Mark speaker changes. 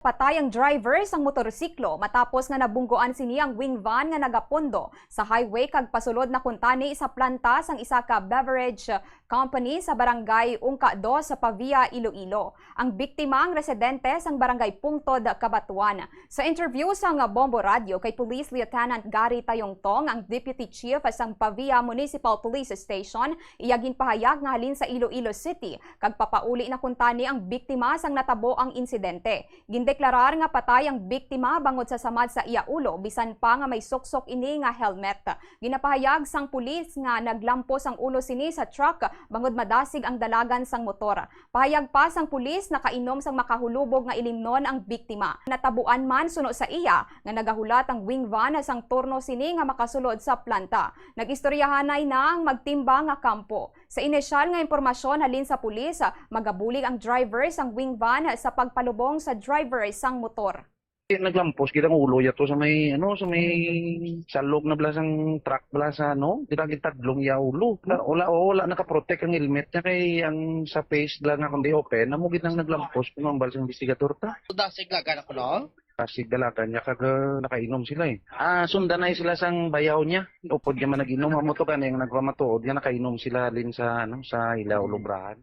Speaker 1: Patay ang driver sang motorsiklo matapos nga nabunggoan siniyang wing van nga nagapondo sa highway kag pasulod na kuntani sa planta sang isa ka beverage company sa barangay Ungka 2 sa Pavia, Iloilo. Ang biktima ang residente sang barangay Pungtod, Cabatuan. Sa interview sang Bombo Radio kay Police Lieutenant Gary Tayongtong, ang Deputy Chief sang Pavia Municipal Police Station, iyagin pahayag nga halin sa Iloilo City kag papauli na kuntani ang biktima sang natabo ang insidente. Deklarar nga patay ang biktima bangod sa samad sa iya ulo bisan pa nga may suksok ini nga helmet. Ginapahayag sang pulis nga naglampos ang ulo sini sa truck bangod madasig ang dalagan sang motor. Pahayag pa sang pulis nakainom sang makahulubog nga ilimnon ang biktima. Natabuan man suno sa iya nga nagahulat ang wing van sang turno sini nga makasulod sa planta. Nagistoryahanay na ang magtimba nga kampo. Sa inisyal nga impormasyon halin sa pulis, magabulig ang driver sang wing van sa pagpalubong sa driver sang motor.
Speaker 2: Naglampos kita ng ulo yato sa may salog na blasang truck blasa kita tadlong ya ulo. Wala naka-protect ang helmet niya kay ang sa face lang nga kundi open namo gid nang naglampos kuno ang balsang investigador ta.
Speaker 3: Dasig lagan ako no.
Speaker 2: Kasig dalagan niya kag nakainom sila eh. Sundanay sila sang bayaw niya. Upod niya man naginom amo to kanang nagpamatuod nga nakainom sila din sa sa ilaw lubrahan.